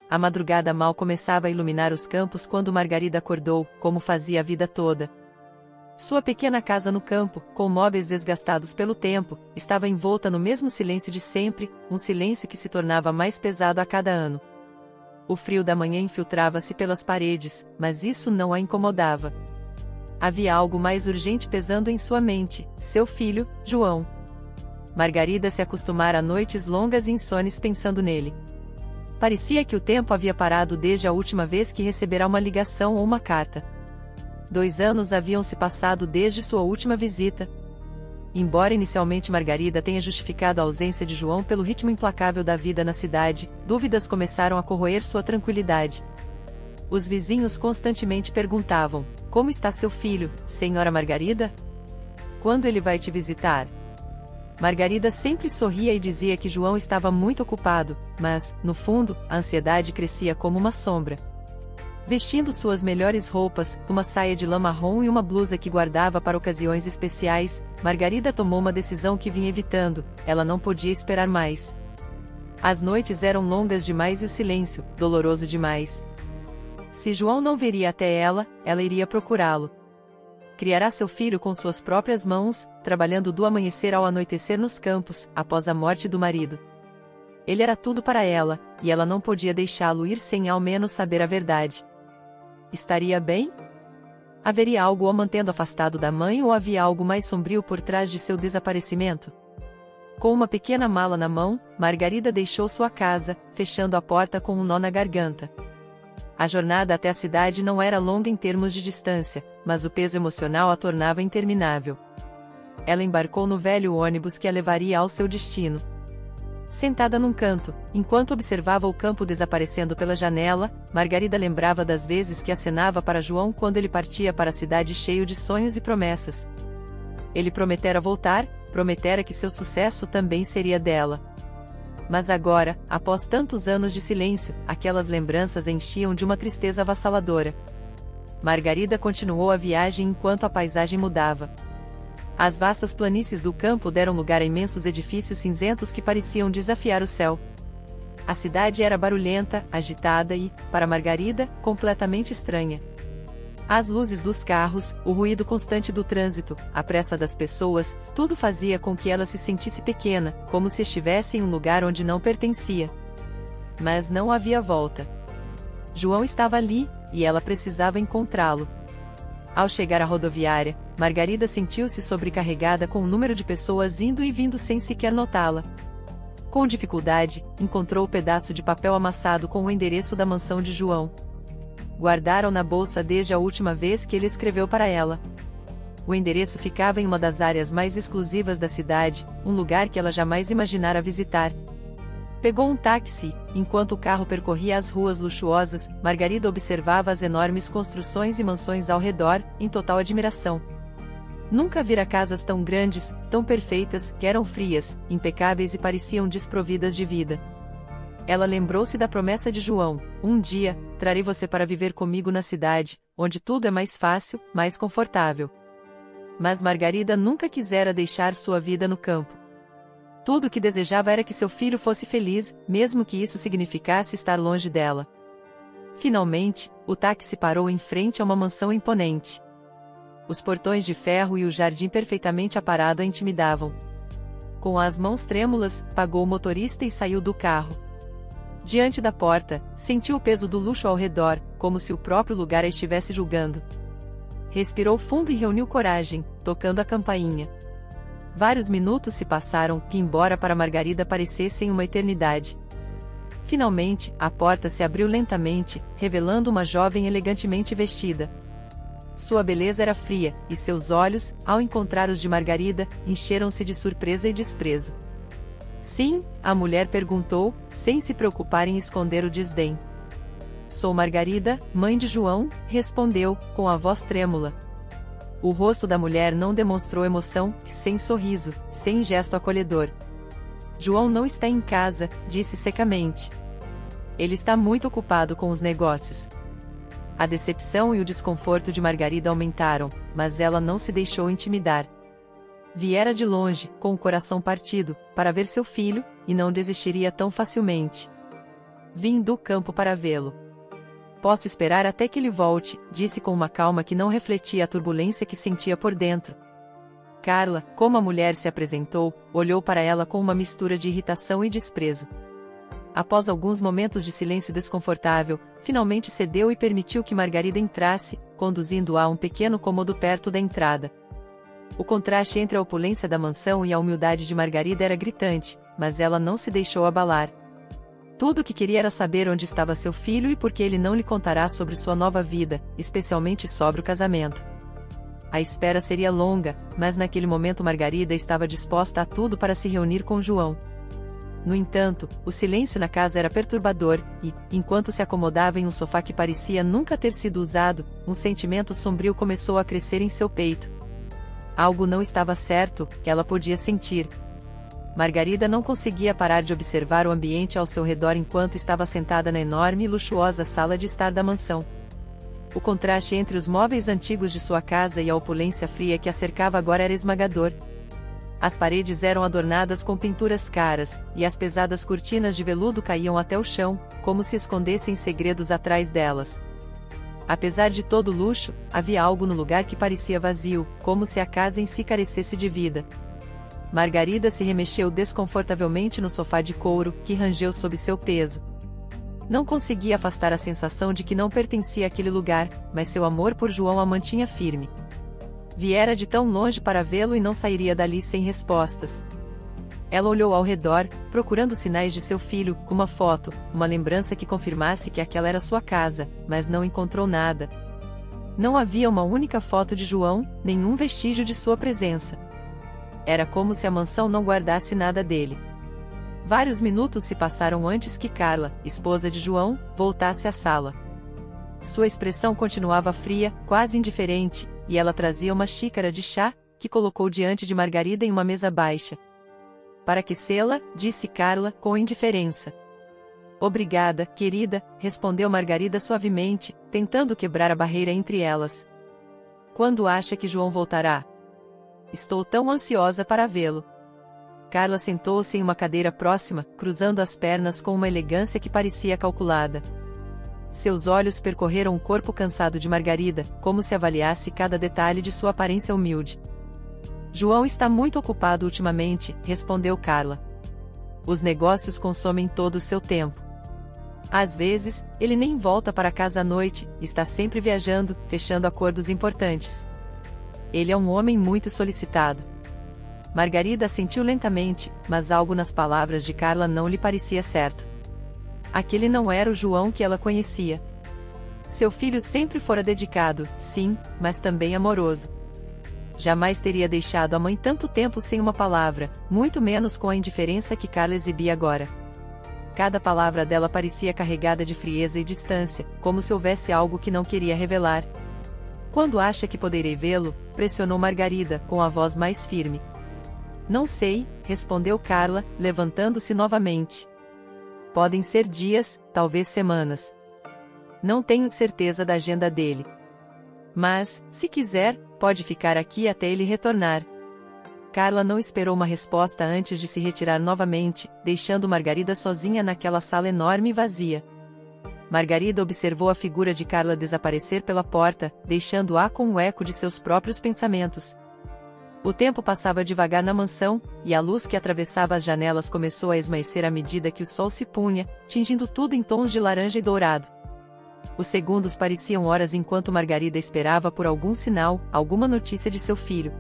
A madrugada mal começava a iluminar os campos quando Margarida acordou, como fazia a vida toda. Sua pequena casa no campo, com móveis desgastados pelo tempo, estava envolta no mesmo silêncio de sempre, um silêncio que se tornava mais pesado a cada ano. O frio da manhã infiltrava-se pelas paredes, mas isso não a incomodava. Havia algo mais urgente pesando em sua mente: seu filho, João. Margarida se acostumara a noites longas e insones pensando nele. Parecia que o tempo havia parado desde a última vez que recebera uma ligação ou uma carta. 2 anos haviam se passado desde sua última visita. Embora inicialmente Margarida tenha justificado a ausência de João pelo ritmo implacável da vida na cidade, dúvidas começaram a corroer sua tranquilidade. Os vizinhos constantemente perguntavam: como está seu filho, senhora Margarida? Quando ele vai te visitar? Margarida sempre sorria e dizia que João estava muito ocupado, mas, no fundo, a ansiedade crescia como uma sombra. Vestindo suas melhores roupas, uma saia de lã marrom e uma blusa que guardava para ocasiões especiais, Margarida tomou uma decisão que vinha evitando: ela não podia esperar mais. As noites eram longas demais e o silêncio, doloroso demais. Se João não viria até ela, ela iria procurá-lo. Criará seu filho com suas próprias mãos, trabalhando do amanhecer ao anoitecer nos campos, após a morte do marido. Ele era tudo para ela, e ela não podia deixá-lo ir sem ao menos saber a verdade. Estaria bem? Haveria algo o mantendo afastado da mãe ou havia algo mais sombrio por trás de seu desaparecimento? Com uma pequena mala na mão, Margarida deixou sua casa, fechando a porta com um nó na garganta. A jornada até a cidade não era longa em termos de distância, mas o peso emocional a tornava interminável. Ela embarcou no velho ônibus que a levaria ao seu destino. Sentada num canto, enquanto observava o campo desaparecendo pela janela, Margarida lembrava das vezes que acenava para João quando ele partia para a cidade cheio de sonhos e promessas. Ele prometera voltar, prometera que seu sucesso também seria dela. Mas agora, após tantos anos de silêncio, aquelas lembranças enchiam de uma tristeza avassaladora. Margarida continuou a viagem enquanto a paisagem mudava. As vastas planícies do campo deram lugar a imensos edifícios cinzentos que pareciam desafiar o céu. A cidade era barulhenta, agitada e, para Margarida, completamente estranha. As luzes dos carros, o ruído constante do trânsito, a pressa das pessoas, tudo fazia com que ela se sentisse pequena, como se estivesse em um lugar onde não pertencia. Mas não havia volta. João estava ali, e ela precisava encontrá-lo. Ao chegar à rodoviária, Margarida sentiu-se sobrecarregada com o número de pessoas indo e vindo sem sequer notá-la. Com dificuldade, encontrou o pedaço de papel amassado com o endereço da mansão de João. Guardaram na bolsa desde a última vez que ele escreveu para ela. O endereço ficava em uma das áreas mais exclusivas da cidade, um lugar que ela jamais imaginara visitar. Pegou um táxi. Enquanto o carro percorria as ruas luxuosas, Margarida observava as enormes construções e mansões ao redor, em total admiração. Nunca vira casas tão grandes, tão perfeitas, que eram frias, impecáveis e pareciam desprovidas de vida. Ela lembrou-se da promessa de João: um dia, trarei você para viver comigo na cidade, onde tudo é mais fácil, mais confortável. Mas Margarida nunca quisera deixar sua vida no campo. Tudo o que desejava era que seu filho fosse feliz, mesmo que isso significasse estar longe dela. Finalmente, o táxi parou em frente a uma mansão imponente. Os portões de ferro e o jardim perfeitamente aparado a intimidavam. Com as mãos trêmulas, pagou o motorista e saiu do carro. Diante da porta, sentiu o peso do luxo ao redor, como se o próprio lugar a estivesse julgando. Respirou fundo e reuniu coragem, tocando a campainha. Vários minutos se passaram, que embora para Margarida parecessem uma eternidade. Finalmente, a porta se abriu lentamente, revelando uma jovem elegantemente vestida. Sua beleza era fria, e seus olhos, ao encontrar os de Margarida, encheram-se de surpresa e desprezo. Sim, a mulher perguntou, sem se preocupar em esconder o desdém. Sou Margarida, mãe de João, respondeu, com a voz trêmula. O rosto da mulher não demonstrou emoção, sem sorriso, sem gesto acolhedor. João não está em casa, disse secamente. Ele está muito ocupado com os negócios. A decepção e o desconforto de Margarida aumentaram, mas ela não se deixou intimidar. Viera de longe, com o coração partido, para ver seu filho, e não desistiria tão facilmente. vim do campo para vê-lo. Posso esperar até que ele volte, disse com uma calma que não refletia a turbulência que sentia por dentro. Carla, como a mulher se apresentou, olhou para ela com uma mistura de irritação e desprezo. Após alguns momentos de silêncio desconfortável, finalmente cedeu e permitiu que Margarida entrasse, conduzindo-a a um pequeno cômodo perto da entrada. O contraste entre a opulência da mansão e a humildade de Margarida era gritante, mas ela não se deixou abalar. Tudo o que queria era saber onde estava seu filho e por que ele não lhe contará sobre sua nova vida, especialmente sobre o casamento. A espera seria longa, mas naquele momento Margarida estava disposta a tudo para se reunir com João. No entanto, o silêncio na casa era perturbador, e, enquanto se acomodava em um sofá que parecia nunca ter sido usado, um sentimento sombrio começou a crescer em seu peito. Algo não estava certo, ela podia sentir. Margarida não conseguia parar de observar o ambiente ao seu redor enquanto estava sentada na enorme e luxuosa sala de estar da mansão. O contraste entre os móveis antigos de sua casa e a opulência fria que a cercava agora era esmagador. As paredes eram adornadas com pinturas caras, e as pesadas cortinas de veludo caíam até o chão, como se escondessem segredos atrás delas. Apesar de todo o luxo, havia algo no lugar que parecia vazio, como se a casa em si carecesse de vida. Margarida se remexeu desconfortavelmente no sofá de couro, que rangeu sob seu peso. Não conseguia afastar a sensação de que não pertencia àquele lugar, mas seu amor por João a mantinha firme. Viera de tão longe para vê-lo e não sairia dali sem respostas. Ela olhou ao redor, procurando sinais de seu filho, uma foto, uma lembrança que confirmasse que aquela era sua casa, mas não encontrou nada. Não havia uma única foto de João, nenhum vestígio de sua presença. Era como se a mansão não guardasse nada dele. Vários minutos se passaram antes que Carla, esposa de João, voltasse à sala. Sua expressão continuava fria, quase indiferente, e ela trazia uma xícara de chá, que colocou diante de Margarida em uma mesa baixa. Para aquecê-la, disse Carla, com indiferença. Obrigada, querida, respondeu Margarida suavemente, tentando quebrar a barreira entre elas. Quando acha que João voltará? Estou tão ansiosa para vê-lo. Carla sentou-se em uma cadeira próxima, cruzando as pernas com uma elegância que parecia calculada. Seus olhos percorreram o corpo cansado de Margarida, como se avaliasse cada detalhe de sua aparência humilde. João está muito ocupado ultimamente, respondeu Carla. Os negócios consomem todo o seu tempo. Às vezes, ele nem volta para casa à noite, está sempre viajando, fechando acordos importantes. Ele é um homem muito solicitado. Margarida assentiu lentamente, mas algo nas palavras de Carla não lhe parecia certo. Aquele não era o João que ela conhecia. Seu filho sempre fora dedicado, sim, mas também amoroso. Jamais teria deixado a mãe tanto tempo sem uma palavra, muito menos com a indiferença que Carla exibia agora. Cada palavra dela parecia carregada de frieza e distância, como se houvesse algo que não queria revelar. Quando acha que poderei vê-lo? Pressionou Margarida, com a voz mais firme. Não sei, respondeu Carla, levantando-se novamente. Podem ser dias, talvez semanas. Não tenho certeza da agenda dele. Mas, se quiser, pode ficar aqui até ele retornar. Carla não esperou uma resposta antes de se retirar novamente, deixando Margarida sozinha naquela sala enorme e vazia. Margarida observou a figura de Carla desaparecer pela porta, deixando-a com o eco de seus próprios pensamentos. O tempo passava devagar na mansão, e a luz que atravessava as janelas começou a esmaecer à medida que o sol se punha, tingindo tudo em tons de laranja e dourado. Os segundos pareciam horas enquanto Margarida esperava por algum sinal, alguma notícia de seu filho.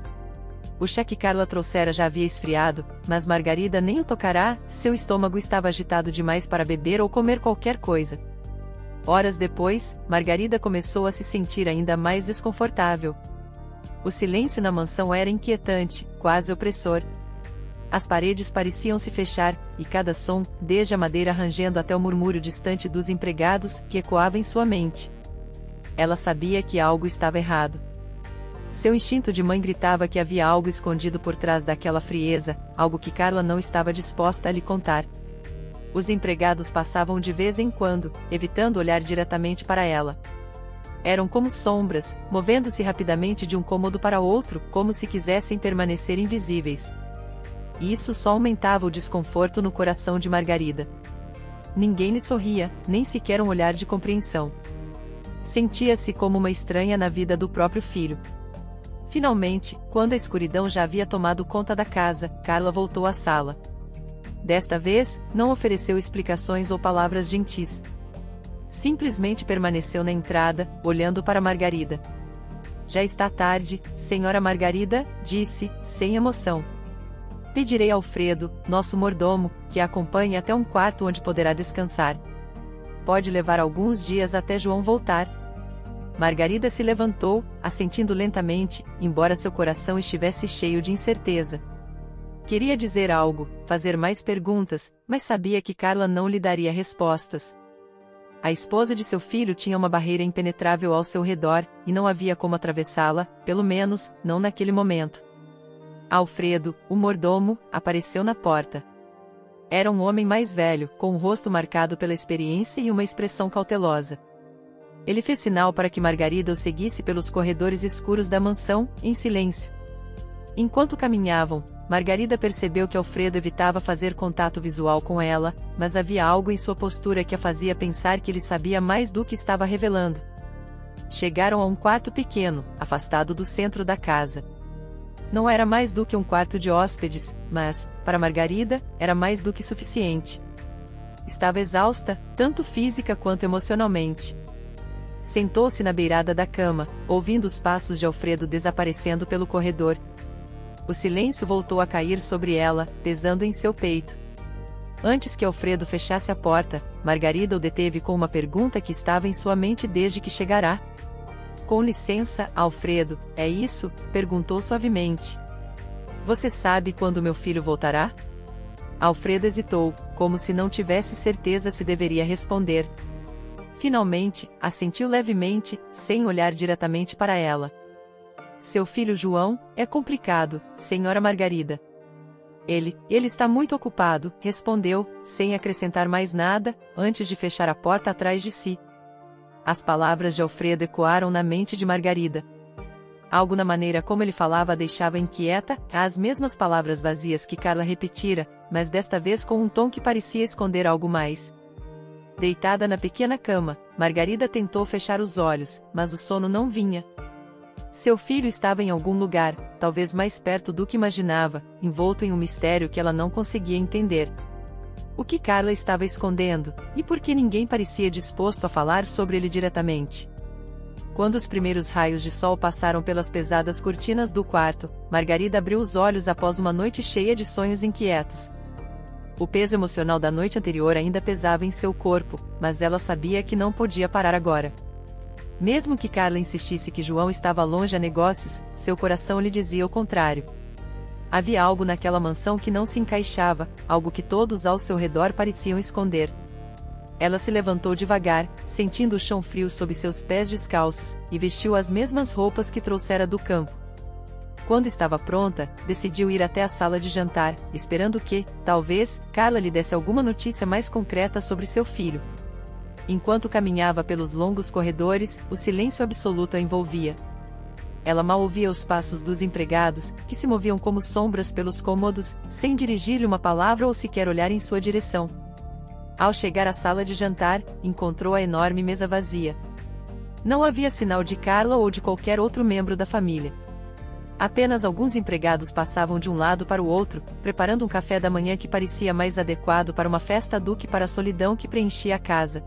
O chá que Carla trouxera já havia esfriado, mas Margarida nem o tocará, seu estômago estava agitado demais para beber ou comer qualquer coisa. Horas depois, Margarida começou a se sentir ainda mais desconfortável. O silêncio na mansão era inquietante, quase opressor. As paredes pareciam se fechar, e cada som, desde a madeira rangendo até o murmúrio distante dos empregados, que ecoava em sua mente. Ela sabia que algo estava errado. Seu instinto de mãe gritava que havia algo escondido por trás daquela frieza, algo que Carla não estava disposta a lhe contar. Os empregados passavam de vez em quando, evitando olhar diretamente para ela. Eram como sombras, movendo-se rapidamente de um cômodo para outro, como se quisessem permanecer invisíveis. E isso só aumentava o desconforto no coração de Margarida. ninguém lhe sorria, nem sequer um olhar de compreensão. Sentia-se como uma estranha na vida do próprio filho. Finalmente, quando a escuridão já havia tomado conta da casa, Carla voltou à sala. Desta vez, não ofereceu explicações ou palavras gentis. Simplesmente permaneceu na entrada, olhando para Margarida. Já está tarde, senhora Margarida, disse, sem emoção. Pedirei a Alfredo, nosso mordomo, que a acompanhe até um quarto onde poderá descansar. Pode levar alguns dias até João voltar. Margarida se levantou, assentindo lentamente, embora seu coração estivesse cheio de incerteza. Queria dizer algo, fazer mais perguntas, mas sabia que Carla não lhe daria respostas. A esposa de seu filho tinha uma barreira impenetrável ao seu redor, e não havia como atravessá-la, pelo menos, não naquele momento. Alfredo, o mordomo, apareceu na porta. Era um homem mais velho, com o rosto marcado pela experiência e uma expressão cautelosa. Ele fez sinal para que Margarida o seguisse pelos corredores escuros da mansão, em silêncio. Enquanto caminhavam, Margarida percebeu que Alfredo evitava fazer contato visual com ela, mas havia algo em sua postura que a fazia pensar que ele sabia mais do que estava revelando. Chegaram a um quarto pequeno, afastado do centro da casa. Não era mais do que um quarto de hóspedes, mas, para Margarida, era mais do que suficiente. Estava exausta, tanto física quanto emocionalmente. Sentou-se na beirada da cama, ouvindo os passos de Alfredo desaparecendo pelo corredor. O silêncio voltou a cair sobre ela, pesando em seu peito. Antes que Alfredo fechasse a porta, Margarida o deteve com uma pergunta que estava em sua mente desde que chegará. Com licença, Alfredo, é isso? Perguntou suavemente. Você sabe quando meu filho voltará? Alfredo hesitou, como se não tivesse certeza se deveria responder. Finalmente, assentiu levemente, sem olhar diretamente para ela. Seu filho João, é complicado, senhora Margarida. Ele está muito ocupado, respondeu, sem acrescentar mais nada, antes de fechar a porta atrás de si. As palavras de Alfredo ecoaram na mente de Margarida. Algo na maneira como ele falava a deixava inquieta, as mesmas palavras vazias que Carla repetira, mas desta vez com um tom que parecia esconder algo mais. Deitada na pequena cama, Margarida tentou fechar os olhos, mas o sono não vinha. Seu filho estava em algum lugar, talvez mais perto do que imaginava, envolto em um mistério que ela não conseguia entender. O que Carla estava escondendo, e por que ninguém parecia disposto a falar sobre ele diretamente? Quando os primeiros raios de sol passaram pelas pesadas cortinas do quarto, Margarida abriu os olhos após uma noite cheia de sonhos inquietos. O peso emocional da noite anterior ainda pesava em seu corpo, mas ela sabia que não podia parar agora. Mesmo que Carla insistisse que João estava longe a negócios, seu coração lhe dizia o contrário. Havia algo naquela mansão que não se encaixava, algo que todos ao seu redor pareciam esconder. Ela se levantou devagar, sentindo o chão frio sob seus pés descalços, e vestiu as mesmas roupas que trouxera do campo. Quando estava pronta, decidiu ir até a sala de jantar, esperando que, talvez, Carla lhe desse alguma notícia mais concreta sobre seu filho. Enquanto caminhava pelos longos corredores, o silêncio absoluto a envolvia. Ela mal ouvia os passos dos empregados, que se moviam como sombras pelos cômodos, sem dirigir-lhe uma palavra ou sequer olhar em sua direção. Ao chegar à sala de jantar, encontrou a enorme mesa vazia. Não havia sinal de Carla ou de qualquer outro membro da família. Apenas alguns empregados passavam de um lado para o outro, preparando um café da manhã que parecia mais adequado para uma festa do que para a solidão que preenchia a casa.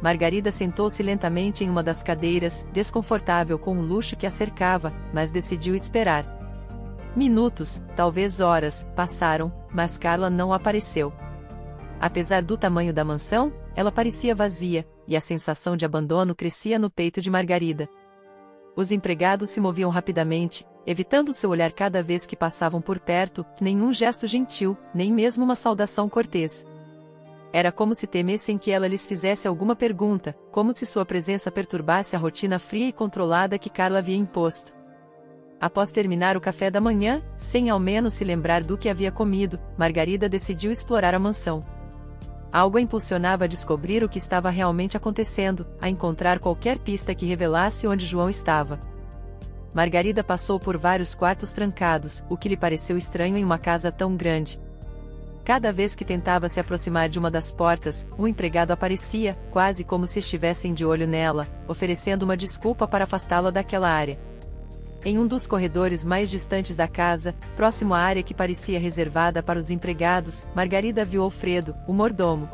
Margarida sentou-se lentamente em uma das cadeiras, desconfortável com o luxo que a cercava, mas decidiu esperar. Minutos, talvez horas, passaram, mas Carla não apareceu. Apesar do tamanho da mansão, ela parecia vazia, e a sensação de abandono crescia no peito de Margarida. Os empregados se moviam rapidamente, evitando seu olhar cada vez que passavam por perto, nenhum gesto gentil, nem mesmo uma saudação cortês. Era como se temessem que ela lhes fizesse alguma pergunta, como se sua presença perturbasse a rotina fria e controlada que Carla havia imposto. Após terminar o café da manhã, sem ao menos se lembrar do que havia comido, Margarida decidiu explorar a mansão. Algo a impulsionava a descobrir o que estava realmente acontecendo, a encontrar qualquer pista que revelasse onde João estava. Margarida passou por vários quartos trancados, o que lhe pareceu estranho em uma casa tão grande. Cada vez que tentava se aproximar de uma das portas, um empregado aparecia, quase como se estivessem de olho nela, oferecendo uma desculpa para afastá-la daquela área. Em um dos corredores mais distantes da casa, próximo à área que parecia reservada para os empregados, Margarida viu Alfredo, o mordomo.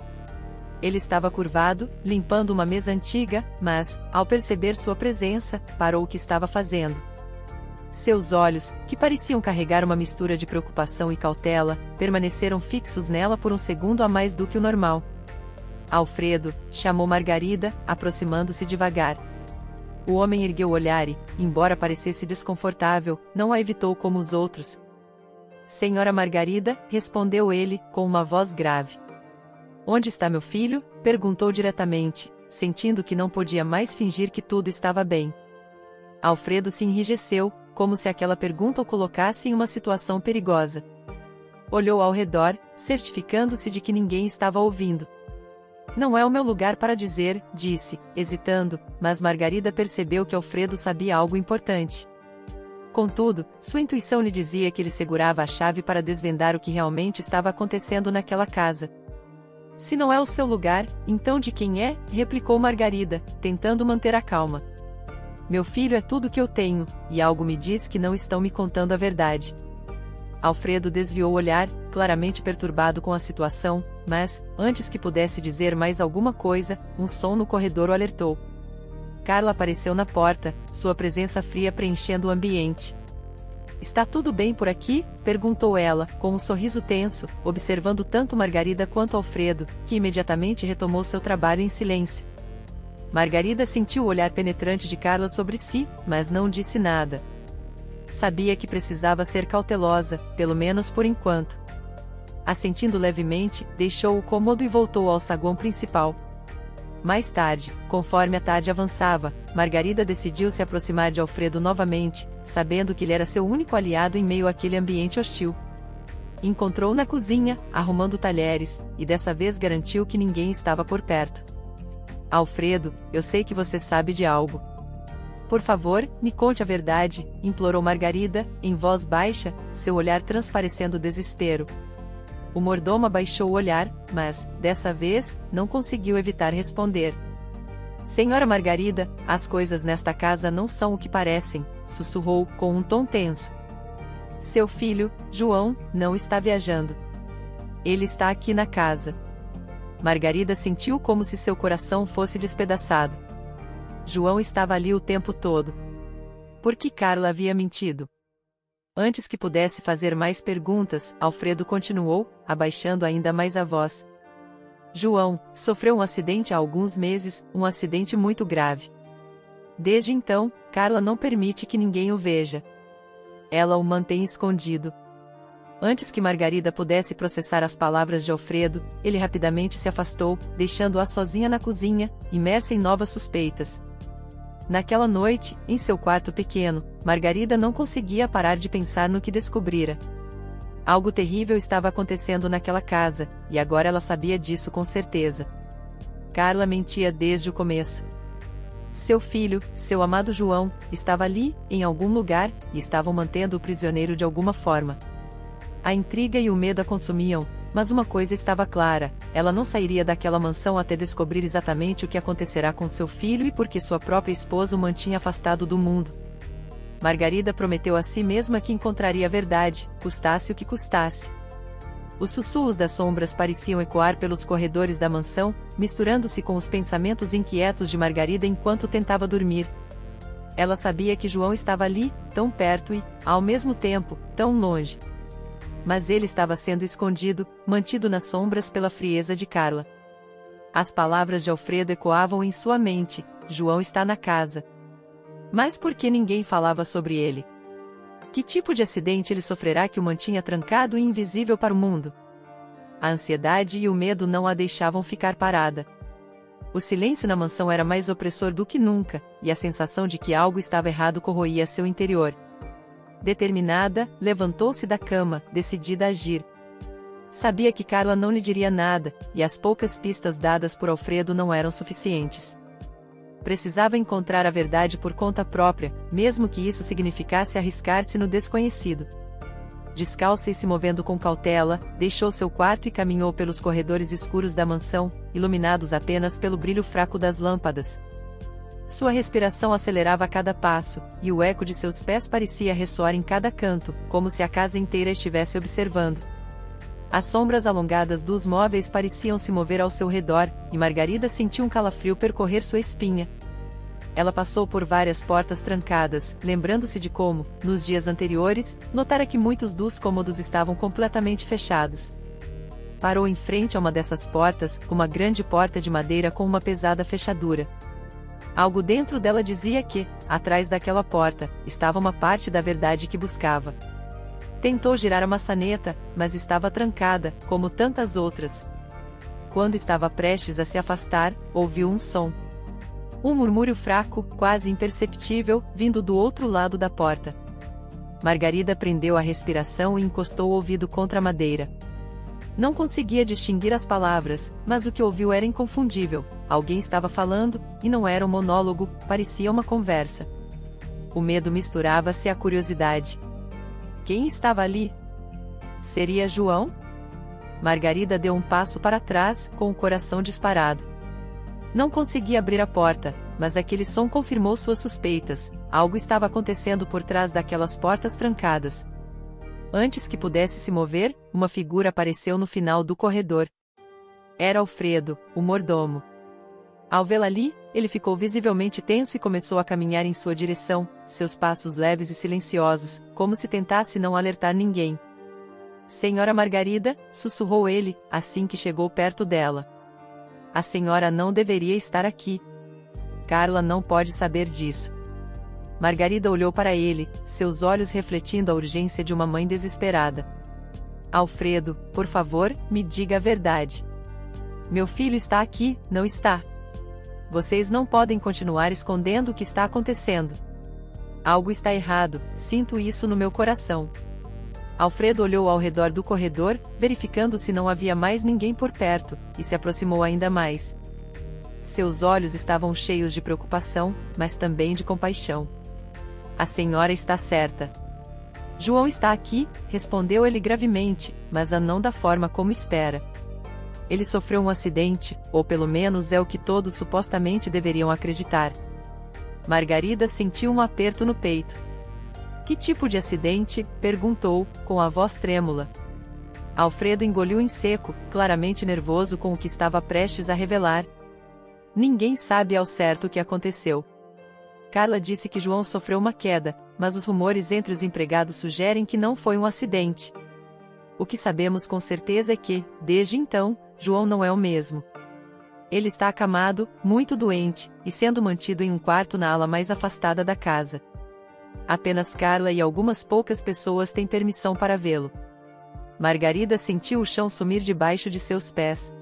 Ele estava curvado, limpando uma mesa antiga, mas, ao perceber sua presença, parou o que estava fazendo. Seus olhos, que pareciam carregar uma mistura de preocupação e cautela, permaneceram fixos nela por um segundo a mais do que o normal. Alfredo, chamou Margarida, aproximando-se devagar. O homem ergueu o olhar e, embora parecesse desconfortável, não a evitou como os outros. Senhora Margarida, respondeu ele, com uma voz grave. Onde está meu filho? Perguntou diretamente, sentindo que não podia mais fingir que tudo estava bem. Alfredo se enrijeceu, como se aquela pergunta o colocasse em uma situação perigosa. Olhou ao redor, certificando-se de que ninguém estava ouvindo. Não é o meu lugar para dizer, disse, hesitando, mas Margarida percebeu que Alfredo sabia algo importante. Contudo, sua intuição lhe dizia que ele segurava a chave para desvendar o que realmente estava acontecendo naquela casa. Se não é o seu lugar, então de quem é? Replicou Margarida, tentando manter a calma. Meu filho é tudo que eu tenho, e algo me diz que não estão me contando a verdade. Alfredo desviou o olhar, claramente perturbado com a situação, mas, antes que pudesse dizer mais alguma coisa, um som no corredor o alertou. Carla apareceu na porta, sua presença fria preenchendo o ambiente. Está tudo bem por aqui? Perguntou ela, com um sorriso tenso, observando tanto Margarida quanto Alfredo, que imediatamente retomou seu trabalho em silêncio. Margarida sentiu o olhar penetrante de Carla sobre si, mas não disse nada. Sabia que precisava ser cautelosa, pelo menos por enquanto. Assentindo levemente, deixou o cômodo e voltou ao saguão principal. Mais tarde, conforme a tarde avançava, Margarida decidiu se aproximar de Alfredo novamente, sabendo que ele era seu único aliado em meio àquele ambiente hostil. Encontrou-o na cozinha, arrumando talheres, e dessa vez garantiu que ninguém estava por perto. Alfredo, eu sei que você sabe de algo. Por favor, me conte a verdade, implorou Margarida, em voz baixa, seu olhar transparecendo desespero. O mordomo abaixou o olhar, mas, dessa vez, não conseguiu evitar responder. Senhora Margarida, as coisas nesta casa não são o que parecem, sussurrou, com um tom tenso. Seu filho, João, não está viajando. Ele está aqui na casa. Margarida sentiu como se seu coração fosse despedaçado. João estava ali o tempo todo. Por que Carla havia mentido? Antes que pudesse fazer mais perguntas, Alfredo continuou, abaixando ainda mais a voz. João sofreu um acidente há alguns meses, um acidente muito grave. Desde então, Carla não permite que ninguém o veja. Ela o mantém escondido. Antes que Margarida pudesse processar as palavras de Alfredo, ele rapidamente se afastou, deixando-a sozinha na cozinha, imersa em novas suspeitas. Naquela noite, em seu quarto pequeno, Margarida não conseguia parar de pensar no que descobrira. Algo terrível estava acontecendo naquela casa, e agora ela sabia disso com certeza. Carla mentia desde o começo. Seu filho, seu amado João, estava ali, em algum lugar, e estavam mantendo-o prisioneiro de alguma forma. A intriga e o medo a consumiam, mas uma coisa estava clara, ela não sairia daquela mansão até descobrir exatamente o que acontecerá com seu filho e por que sua própria esposa o mantinha afastado do mundo. Margarida prometeu a si mesma que encontraria a verdade, custasse o que custasse. Os sussurros das sombras pareciam ecoar pelos corredores da mansão, misturando-se com os pensamentos inquietos de Margarida enquanto tentava dormir. Ela sabia que João estava ali, tão perto e, ao mesmo tempo, tão longe. Mas ele estava sendo escondido, mantido nas sombras pela frieza de Carla. As palavras de Alfredo ecoavam em sua mente, João está na casa. Mas por que ninguém falava sobre ele? Que tipo de acidente ele sofrerá que o mantinha trancado e invisível para o mundo? A ansiedade e o medo não a deixavam ficar parada. O silêncio na mansão era mais opressor do que nunca, e a sensação de que algo estava errado corroía seu interior. Determinada, levantou-se da cama, decidida a agir. Sabia que Carla não lhe diria nada, e as poucas pistas dadas por Alfredo não eram suficientes. Precisava encontrar a verdade por conta própria, mesmo que isso significasse arriscar-se no desconhecido. descalça e se movendo com cautela, deixou seu quarto e caminhou pelos corredores escuros da mansão, iluminados apenas pelo brilho fraco das lâmpadas. Sua respiração acelerava a cada passo, e o eco de seus pés parecia ressoar em cada canto, como se a casa inteira estivesse observando. As sombras alongadas dos móveis pareciam se mover ao seu redor, e Margarida sentiu um calafrio percorrer sua espinha. Ela passou por várias portas trancadas, lembrando-se de como, nos dias anteriores, notara que muitos dos cômodos estavam completamente fechados. Parou em frente a uma dessas portas, uma grande porta de madeira com uma pesada fechadura. Algo dentro dela dizia que, atrás daquela porta, estava uma parte da verdade que buscava. Tentou girar a maçaneta, mas estava trancada, como tantas outras. Quando estava prestes a se afastar, ouviu um som. Um murmúrio fraco, quase imperceptível, vindo do outro lado da porta. Margarida prendeu a respiração e encostou o ouvido contra a madeira. Não conseguia distinguir as palavras, mas o que ouviu era inconfundível. Alguém estava falando, e não era um monólogo, parecia uma conversa. O medo misturava-se à curiosidade. Quem estava ali? Seria João? Margarida deu um passo para trás, com o coração disparado. Não conseguia abrir a porta, mas aquele som confirmou suas suspeitas. Algo estava acontecendo por trás daquelas portas trancadas. Antes que pudesse se mover, uma figura apareceu no final do corredor. Era Alfredo, o mordomo. Ao vê-la ali, ele ficou visivelmente tenso e começou a caminhar em sua direção, seus passos leves e silenciosos, como se tentasse não alertar ninguém. Senhora Margarida, sussurrou ele, assim que chegou perto dela. A senhora não deveria estar aqui. Carla não pode saber disso. Margarida olhou para ele, seus olhos refletindo a urgência de uma mãe desesperada. Alfredo, por favor, me diga a verdade. Meu filho está aqui, não está? Vocês não podem continuar escondendo o que está acontecendo. Algo está errado, sinto isso no meu coração. Alfredo olhou ao redor do corredor, verificando se não havia mais ninguém por perto, e se aproximou ainda mais. Seus olhos estavam cheios de preocupação, mas também de compaixão. A senhora está certa. João está aqui, respondeu ele gravemente, mas não da forma como espera. Ele sofreu um acidente, ou pelo menos é o que todos supostamente deveriam acreditar. Margarida sentiu um aperto no peito. Que tipo de acidente? Perguntou, com a voz trêmula. Alfredo engoliu em seco, claramente nervoso com o que estava prestes a revelar. Ninguém sabe ao certo o que aconteceu. Carla disse que João sofreu uma queda, mas os rumores entre os empregados sugerem que não foi um acidente. O que sabemos com certeza é que, desde então, João não é o mesmo. Ele está acamado, muito doente, e sendo mantido em um quarto na ala mais afastada da casa. Apenas Carla e algumas poucas pessoas têm permissão para vê-lo. Margarida sentiu o chão sumir debaixo de seus pés.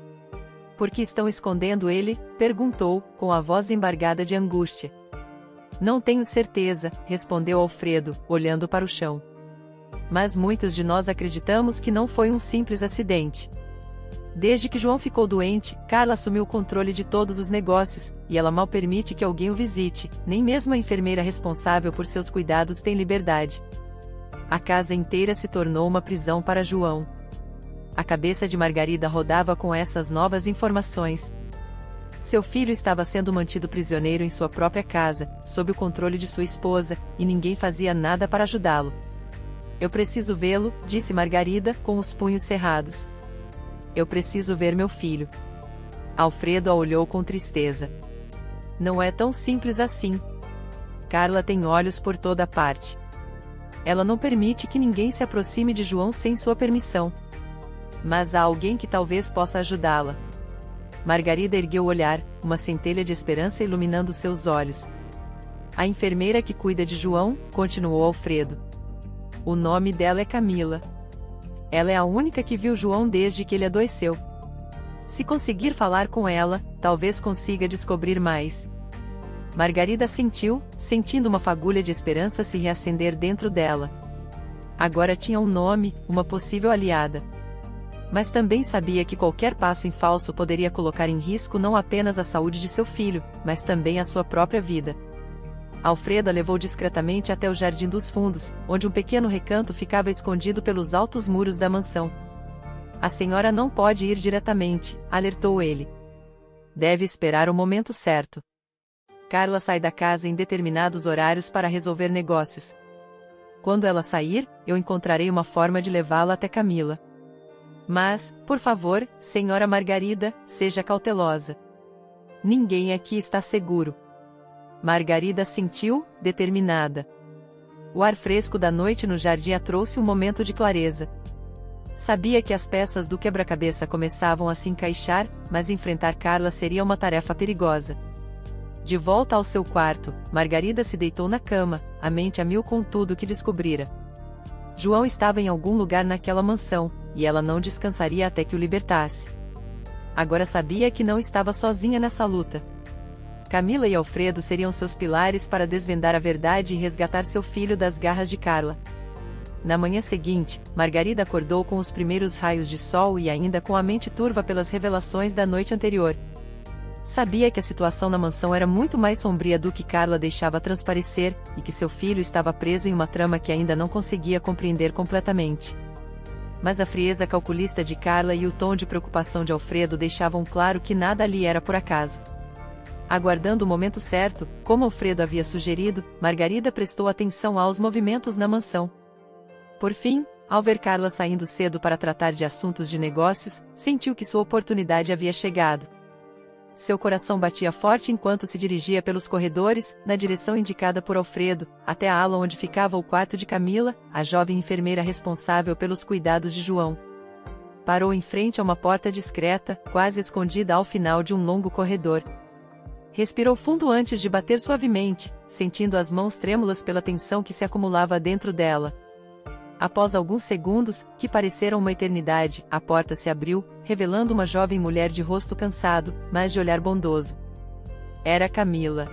Por que estão escondendo ele? Perguntou, com a voz embargada de angústia. Não tenho certeza, respondeu Alfredo, olhando para o chão. Mas muitos de nós acreditamos que não foi um simples acidente. Desde que João ficou doente, Carla assumiu o controle de todos os negócios, e ela mal permite que alguém o visite, nem mesmo a enfermeira responsável por seus cuidados tem liberdade. A casa inteira se tornou uma prisão para João. A cabeça de Margarida rodava com essas novas informações. Seu filho estava sendo mantido prisioneiro em sua própria casa, sob o controle de sua esposa, e ninguém fazia nada para ajudá-lo. Eu preciso vê-lo, disse Margarida, com os punhos cerrados. Eu preciso ver meu filho. Alfredo a olhou com tristeza. Não é tão simples assim. Carla tem olhos por toda parte. Ela não permite que ninguém se aproxime de João sem sua permissão. Mas há alguém que talvez possa ajudá-la. Margarida ergueu o olhar, uma centelha de esperança iluminando seus olhos. A enfermeira que cuida de João, continuou Alfredo. O nome dela é Camila. Ela é a única que viu João desde que ele adoeceu. Se conseguir falar com ela, talvez consiga descobrir mais. Margarida sentiu, sentindo uma fagulha de esperança se reacender dentro dela. Agora tinha um nome, uma possível aliada. Mas também sabia que qualquer passo em falso poderia colocar em risco não apenas a saúde de seu filho, mas também a sua própria vida. Alfredo a levou discretamente até o jardim dos fundos, onde um pequeno recanto ficava escondido pelos altos muros da mansão. A senhora não pode ir diretamente, alertou ele. Deve esperar o momento certo. Carla sai da casa em determinados horários para resolver negócios. Quando ela sair, eu encontrarei uma forma de levá-la até Camila. Mas, por favor, senhora Margarida, seja cautelosa. Ninguém aqui está seguro. Margarida assentiu, determinada. O ar fresco da noite no jardim a trouxe um momento de clareza. Sabia que as peças do quebra-cabeça começavam a se encaixar, mas enfrentar Carla seria uma tarefa perigosa. De volta ao seu quarto, Margarida se deitou na cama, a mente a mil com tudo que descobrira. João estava em algum lugar naquela mansão, e ela não descansaria até que o libertasse. Agora sabia que não estava sozinha nessa luta. Camila e Alfredo seriam seus pilares para desvendar a verdade e resgatar seu filho das garras de Carla. Na manhã seguinte, Margarida acordou com os primeiros raios de sol e ainda com a mente turva pelas revelações da noite anterior. Sabia que a situação na mansão era muito mais sombria do que Carla deixava transparecer, e que seu filho estava preso em uma trama que ainda não conseguia compreender completamente. Mas a frieza calculista de Carla e o tom de preocupação de Alfredo deixavam claro que nada ali era por acaso. Aguardando o momento certo, como Alfredo havia sugerido, Margarida prestou atenção aos movimentos na mansão. Por fim, ao ver Carla saindo cedo para tratar de assuntos de negócios, sentiu que sua oportunidade havia chegado. Seu coração batia forte enquanto se dirigia pelos corredores, na direção indicada por Alfredo, até a ala onde ficava o quarto de Camila, a jovem enfermeira responsável pelos cuidados de João. Parou em frente a uma porta discreta, quase escondida ao final de um longo corredor. Respirou fundo antes de bater suavemente, sentindo as mãos trêmulas pela tensão que se acumulava dentro dela. Após alguns segundos, que pareceram uma eternidade, a porta se abriu, revelando uma jovem mulher de rosto cansado, mas de olhar bondoso. Era Camila.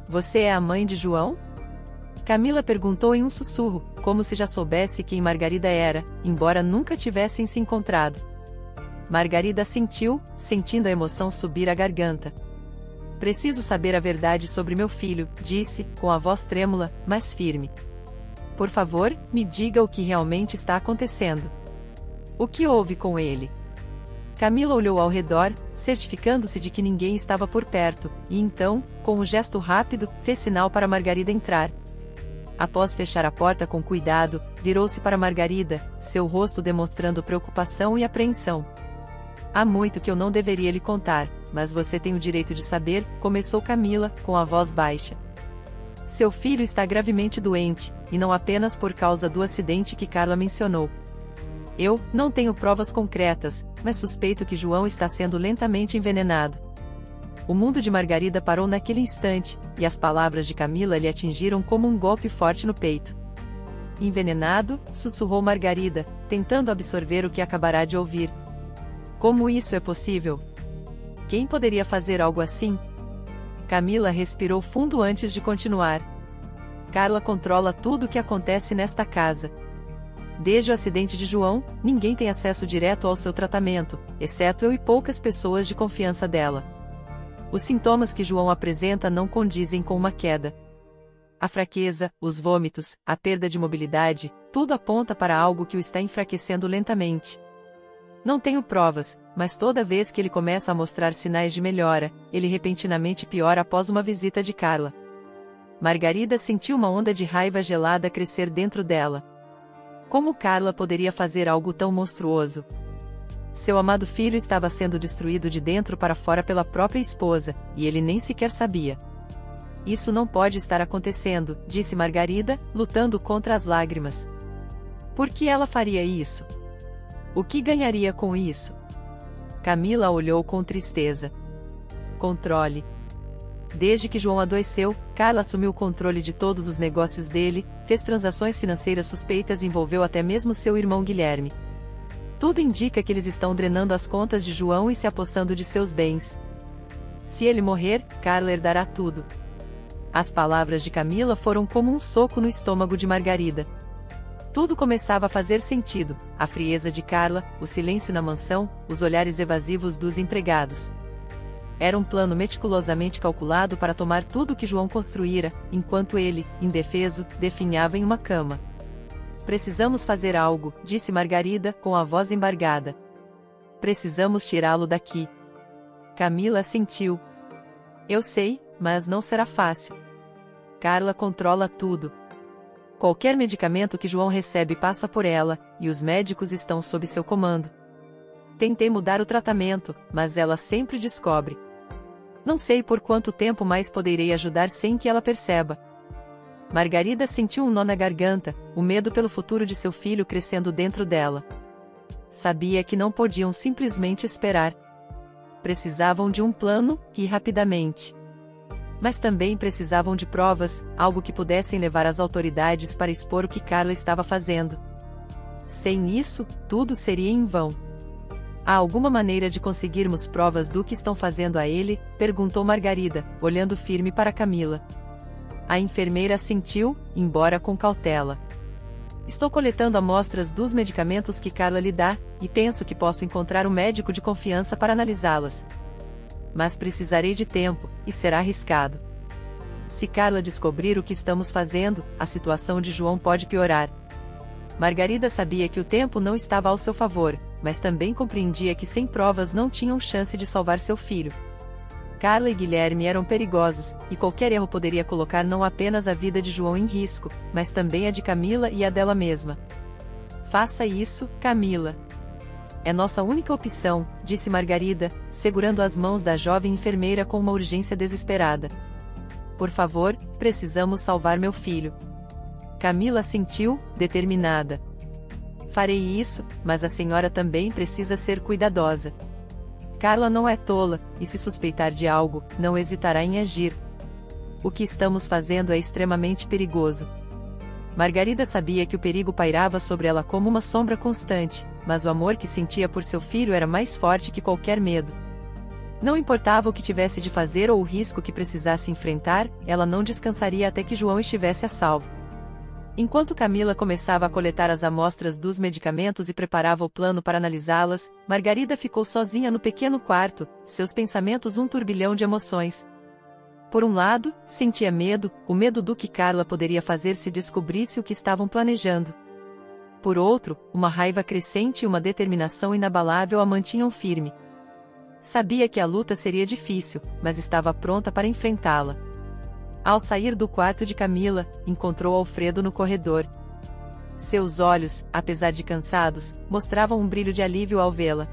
Você é a mãe de João? Camila perguntou em um sussurro, como se já soubesse quem Margarida era, embora nunca tivessem se encontrado. Margarida assentiu, sentindo a emoção subir à garganta. Preciso saber a verdade sobre meu filho, disse, com a voz trêmula, mas firme. Por favor, me diga o que realmente está acontecendo. O que houve com ele? Camila olhou ao redor, certificando-se de que ninguém estava por perto, e então, com um gesto rápido, fez sinal para Margarida entrar. Após fechar a porta com cuidado, virou-se para Margarida, seu rosto demonstrando preocupação e apreensão. Há muito que eu não deveria lhe contar, mas você tem o direito de saber, começou Camila, com a voz baixa. Seu filho está gravemente doente, e não apenas por causa do acidente que Carla mencionou. Eu não tenho provas concretas, mas suspeito que João está sendo lentamente envenenado. O mundo de Margarida parou naquele instante, e as palavras de Camila lhe atingiram como um golpe forte no peito. Envenenado, sussurrou Margarida, tentando absorver o que acabará de ouvir. Como isso é possível? Quem poderia fazer algo assim? Camila respirou fundo antes de continuar. Carla controla tudo o que acontece nesta casa. Desde o acidente de João, ninguém tem acesso direto ao seu tratamento, exceto eu e poucas pessoas de confiança dela. Os sintomas que João apresenta não condizem com uma queda. A fraqueza, os vômitos, a perda de mobilidade, tudo aponta para algo que o está enfraquecendo lentamente. Não tenho provas, mas toda vez que ele começa a mostrar sinais de melhora, ele repentinamente piora após uma visita de Carla. Margarida sentiu uma onda de raiva gelada crescer dentro dela. Como Carla poderia fazer algo tão monstruoso? Seu amado filho estava sendo destruído de dentro para fora pela própria esposa, e ele nem sequer sabia. Isso não pode estar acontecendo, disse Margarida, lutando contra as lágrimas. Por que ela faria isso? O que ganharia com isso? Camila olhou com tristeza. Controle. Desde que João adoeceu, Carla assumiu o controle de todos os negócios dele, fez transações financeiras suspeitas e envolveu até mesmo seu irmão Guilherme. Tudo indica que eles estão drenando as contas de João e se apossando de seus bens. Se ele morrer, Carla herdará tudo. As palavras de Camila foram como um soco no estômago de Margarida. Tudo começava a fazer sentido, a frieza de Carla, o silêncio na mansão, os olhares evasivos dos empregados. Era um plano meticulosamente calculado para tomar tudo que João construíra, enquanto ele, indefeso, definhava em uma cama. Precisamos fazer algo, disse Margarida, com a voz embargada. Precisamos tirá-lo daqui. Camila assentiu. Eu sei, mas não será fácil. Carla controla tudo. Qualquer medicamento que João recebe passa por ela, e os médicos estão sob seu comando. Tentei mudar o tratamento, mas ela sempre descobre. Não sei por quanto tempo mais poderei ajudar sem que ela perceba. Margarida sentiu um nó na garganta, o medo pelo futuro de seu filho crescendo dentro dela. Sabia que não podiam simplesmente esperar. Precisavam de um plano, e rapidamente. Mas também precisavam de provas, algo que pudessem levar as autoridades para expor o que Carla estava fazendo. Sem isso, tudo seria em vão. Há alguma maneira de conseguirmos provas do que estão fazendo a ele? Perguntou Margarida, olhando firme para Camila. A enfermeira assentiu, embora com cautela. Estou coletando amostras dos medicamentos que Carla lhe dá, e penso que posso encontrar um médico de confiança para analisá-las. Mas precisarei de tempo, e será arriscado. Se Carla descobrir o que estamos fazendo, a situação de João pode piorar. Margarida sabia que o tempo não estava ao seu favor, mas também compreendia que sem provas não tinham chance de salvar seu filho. Carla e Guilherme eram perigosos, e qualquer erro poderia colocar não apenas a vida de João em risco, mas também a de Camila e a dela mesma. Faça isso, Camila. É nossa única opção, disse Margarida, segurando as mãos da jovem enfermeira com uma urgência desesperada. Por favor, precisamos salvar meu filho. Camila assentiu, determinada. Farei isso, mas a senhora também precisa ser cuidadosa. Carla não é tola, e se suspeitar de algo, não hesitará em agir. O que estamos fazendo é extremamente perigoso. Margarida sabia que o perigo pairava sobre ela como uma sombra constante, mas o amor que sentia por seu filho era mais forte que qualquer medo. Não importava o que tivesse de fazer ou o risco que precisasse enfrentar, ela não descansaria até que João estivesse a salvo. Enquanto Camila começava a coletar as amostras dos medicamentos e preparava o plano para analisá-las, Margarida ficou sozinha no pequeno quarto, seus pensamentos um turbilhão de emoções. Por um lado, sentia medo, o medo do que Carla poderia fazer se descobrisse o que estavam planejando. Por outro, uma raiva crescente e uma determinação inabalável a mantinham firme. Sabia que a luta seria difícil, mas estava pronta para enfrentá-la. Ao sair do quarto de Camila, encontrou Alfredo no corredor. Seus olhos, apesar de cansados, mostravam um brilho de alívio ao vê-la.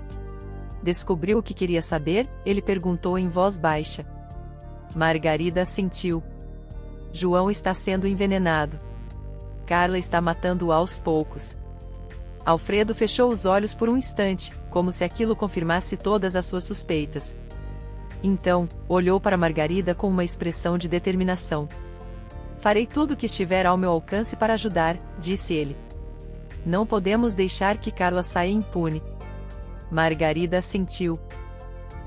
Descobriu o que queria saber? Ele perguntou em voz baixa. Margarida assentiu. João está sendo envenenado. Carla está matando-o aos poucos. Alfredo fechou os olhos por um instante, como se aquilo confirmasse todas as suas suspeitas. Então, olhou para Margarida com uma expressão de determinação. Farei tudo o que estiver ao meu alcance para ajudar, disse ele. Não podemos deixar que Carla saia impune. Margarida assentiu.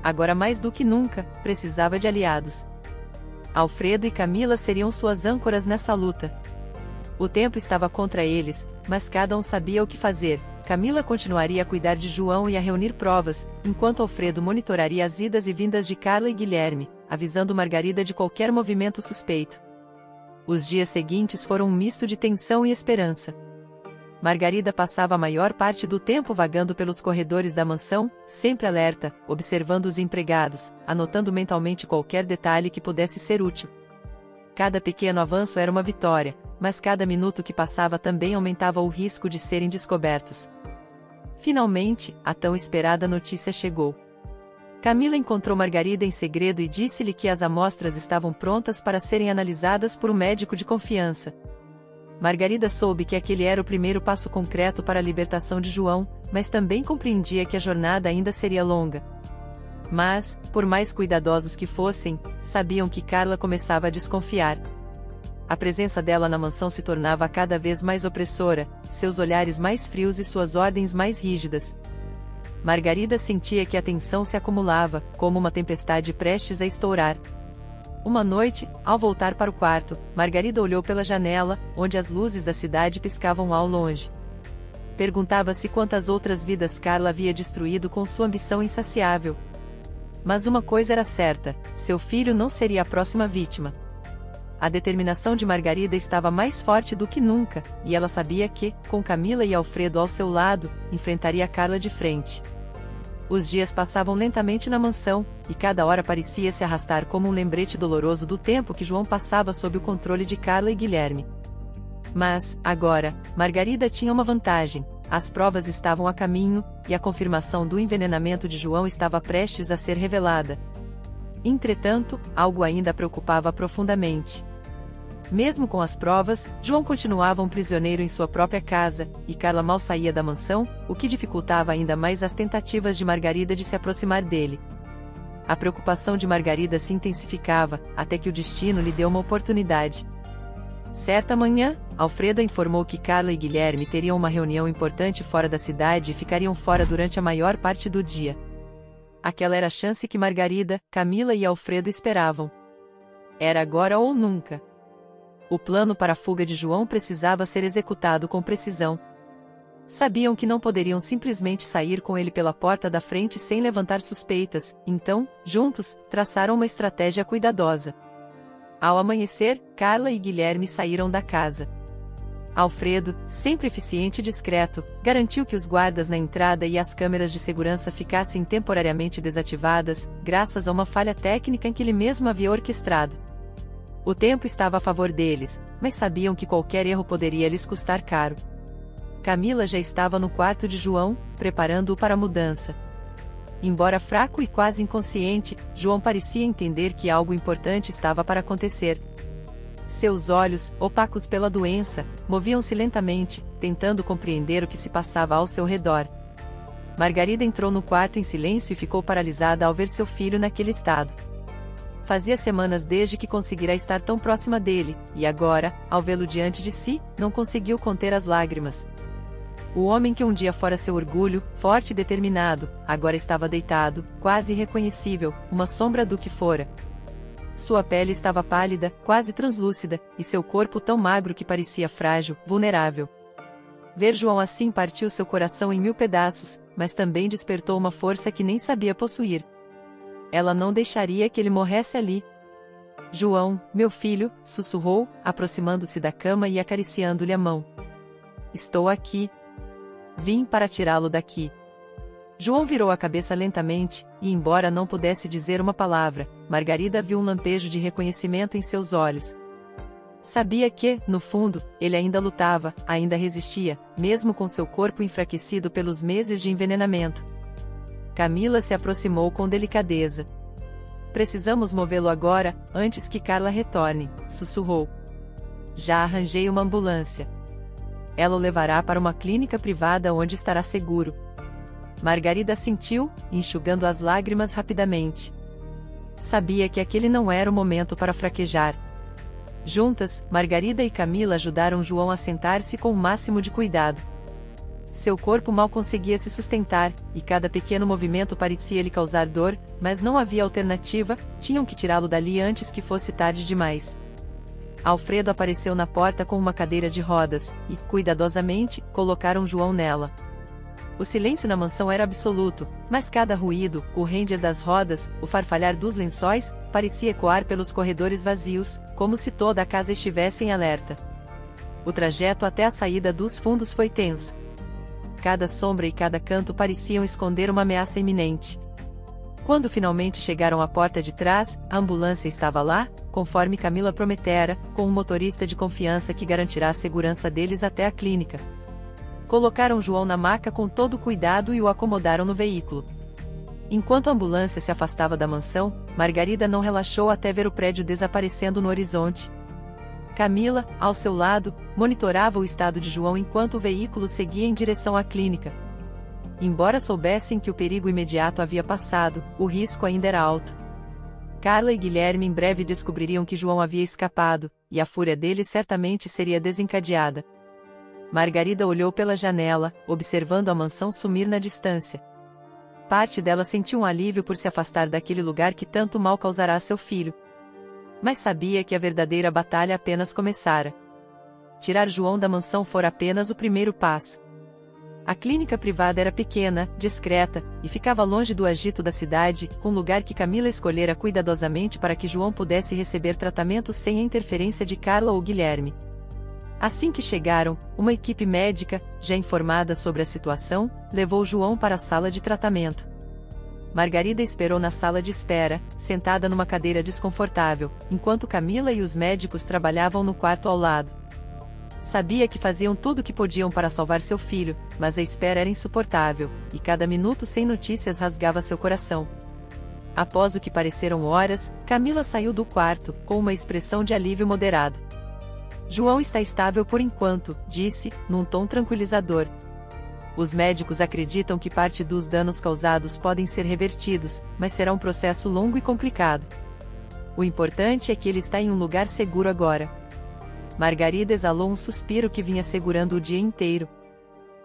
Agora mais do que nunca, precisava de aliados. Alfredo e Camila seriam suas âncoras nessa luta. O tempo estava contra eles, mas cada um sabia o que fazer. Camila continuaria a cuidar de João e a reunir provas, enquanto Alfredo monitoraria as idas e vindas de Carla e Guilherme, avisando Margarida de qualquer movimento suspeito. Os dias seguintes foram um misto de tensão e esperança. Margarida passava a maior parte do tempo vagando pelos corredores da mansão, sempre alerta, observando os empregados, anotando mentalmente qualquer detalhe que pudesse ser útil. Cada pequeno avanço era uma vitória, mas cada minuto que passava também aumentava o risco de serem descobertos. Finalmente, a tão esperada notícia chegou. Camila encontrou Margarida em segredo e disse-lhe que as amostras estavam prontas para serem analisadas por um médico de confiança. Margarida soube que aquele era o primeiro passo concreto para a libertação de João, mas também compreendia que a jornada ainda seria longa. Mas, por mais cuidadosos que fossem, sabiam que Carla começava a desconfiar. A presença dela na mansão se tornava cada vez mais opressora, seus olhares mais frios e suas ordens mais rígidas. Margarida sentia que a tensão se acumulava, como uma tempestade prestes a estourar. Uma noite, ao voltar para o quarto, Margarida olhou pela janela, onde as luzes da cidade piscavam ao longe. Perguntava-se quantas outras vidas Carla havia destruído com sua ambição insaciável. Mas uma coisa era certa: seu filho não seria a próxima vítima. A determinação de Margarida estava mais forte do que nunca, e ela sabia que, com Camila e Alfredo ao seu lado, enfrentaria Carla de frente. Os dias passavam lentamente na mansão, e cada hora parecia se arrastar como um lembrete doloroso do tempo que João passava sob o controle de Carla e Guilherme. Mas, agora, Margarida tinha uma vantagem: as provas estavam a caminho, e a confirmação do envenenamento de João estava prestes a ser revelada. Entretanto, algo ainda a preocupava profundamente. Mesmo com as provas, João continuava um prisioneiro em sua própria casa, e Carla mal saía da mansão, o que dificultava ainda mais as tentativas de Margarida de se aproximar dele. A preocupação de Margarida se intensificava, até que o destino lhe deu uma oportunidade. Certa manhã, Alfredo informou que Carla e Guilherme teriam uma reunião importante fora da cidade e ficariam fora durante a maior parte do dia. Aquela era a chance que Margarida, Camila e Alfredo esperavam. Era agora ou nunca. O plano para a fuga de João precisava ser executado com precisão. Sabiam que não poderiam simplesmente sair com ele pela porta da frente sem levantar suspeitas, então, juntos, traçaram uma estratégia cuidadosa. Ao amanhecer, Carla e Guilherme saíram da casa. Alfredo, sempre eficiente e discreto, garantiu que os guardas na entrada e as câmeras de segurança ficassem temporariamente desativadas, graças a uma falha técnica em que ele mesmo havia orquestrado. O tempo estava a favor deles, mas sabiam que qualquer erro poderia lhes custar caro. Camila já estava no quarto de João, preparando-o para a mudança. Embora fraco e quase inconsciente, João parecia entender que algo importante estava para acontecer. Seus olhos, opacos pela doença, moviam-se lentamente, tentando compreender o que se passava ao seu redor. Margarida entrou no quarto em silêncio e ficou paralisada ao ver seu filho naquele estado. Fazia semanas desde que conseguira estar tão próxima dele, e agora, ao vê-lo diante de si, não conseguiu conter as lágrimas. O homem que um dia fora seu orgulho, forte e determinado, agora estava deitado, quase irreconhecível, uma sombra do que fora. Sua pele estava pálida, quase translúcida, e seu corpo tão magro que parecia frágil, vulnerável. Ver João assim partiu seu coração em 1000 pedaços, mas também despertou uma força que nem sabia possuir. Ela não deixaria que ele morresse ali. João, meu filho, sussurrou, aproximando-se da cama e acariciando-lhe a mão. Estou aqui. Vim para tirá-lo daqui. João virou a cabeça lentamente, e embora não pudesse dizer uma palavra, Margarida viu um lampejo de reconhecimento em seus olhos. Sabia que, no fundo, ele ainda lutava, ainda resistia, mesmo com seu corpo enfraquecido pelos meses de envenenamento. Camila se aproximou com delicadeza. Precisamos movê-lo agora, antes que Carla retorne, sussurrou. Já arranjei uma ambulância. Ela o levará para uma clínica privada onde estará seguro. Margarida assentiu, enxugando as lágrimas rapidamente. Sabia que aquele não era o momento para fraquejar. Juntas, Margarida e Camila ajudaram João a sentar-se com o máximo de cuidado. Seu corpo mal conseguia se sustentar, e cada pequeno movimento parecia lhe causar dor, mas não havia alternativa, tinham que tirá-lo dali antes que fosse tarde demais. Alfredo apareceu na porta com uma cadeira de rodas, e, cuidadosamente, colocaram João nela. O silêncio na mansão era absoluto, mas cada ruído, o ranger das rodas, o farfalhar dos lençóis, parecia ecoar pelos corredores vazios, como se toda a casa estivesse em alerta. O trajeto até a saída dos fundos foi tenso. Cada sombra e cada canto pareciam esconder uma ameaça iminente. Quando finalmente chegaram à porta de trás, a ambulância estava lá, conforme Camila prometera, com um motorista de confiança que garantirá a segurança deles até a clínica. Colocaram João na maca com todo cuidado e o acomodaram no veículo. Enquanto a ambulância se afastava da mansão, Margarida não relaxou até ver o prédio desaparecendo no horizonte. Camila, ao seu lado, monitorava o estado de João enquanto o veículo seguia em direção à clínica. Embora soubessem que o perigo imediato havia passado, o risco ainda era alto. Carla e Guilherme em breve descobririam que João havia escapado, e a fúria deles certamente seria desencadeada. Margarida olhou pela janela, observando a mansão sumir na distância. Parte dela sentiu um alívio por se afastar daquele lugar que tanto mal causará a seu filho. Mas sabia que a verdadeira batalha apenas começara. Tirar João da mansão fora apenas o primeiro passo. A clínica privada era pequena, discreta, e ficava longe do agito da cidade, um lugar que Camila escolhera cuidadosamente para que João pudesse receber tratamento sem a interferência de Carla ou Guilherme. Assim que chegaram, uma equipe médica, já informada sobre a situação, levou João para a sala de tratamento. Margarida esperou na sala de espera, sentada numa cadeira desconfortável, enquanto Camila e os médicos trabalhavam no quarto ao lado. Sabia que faziam tudo o que podiam para salvar seu filho, mas a espera era insuportável, e cada minuto sem notícias rasgava seu coração. Após o que pareceram horas, Camila saiu do quarto, com uma expressão de alívio moderado. João está estável por enquanto, disse, num tom tranquilizador. Os médicos acreditam que parte dos danos causados podem ser revertidos, mas será um processo longo e complicado. O importante é que ele está em um lugar seguro agora. Margarida exalou um suspiro que vinha segurando o dia inteiro.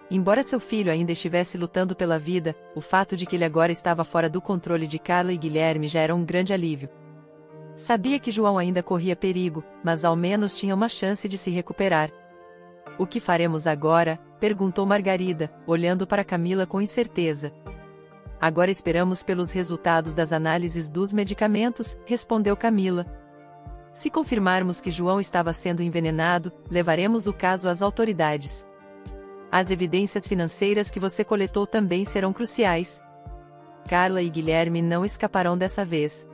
Embora seu filho ainda estivesse lutando pela vida, o fato de que ele agora estava fora do controle de Carla e Guilherme já era um grande alívio. Sabia que João ainda corria perigo, mas ao menos tinha uma chance de se recuperar. O que faremos agora? Perguntou Margarida, olhando para Camila com incerteza. Agora esperamos pelos resultados das análises dos medicamentos, respondeu Camila. Se confirmarmos que João estava sendo envenenado, levaremos o caso às autoridades. As evidências financeiras que você coletou também serão cruciais. Carla e Guilherme não escaparão dessa vez.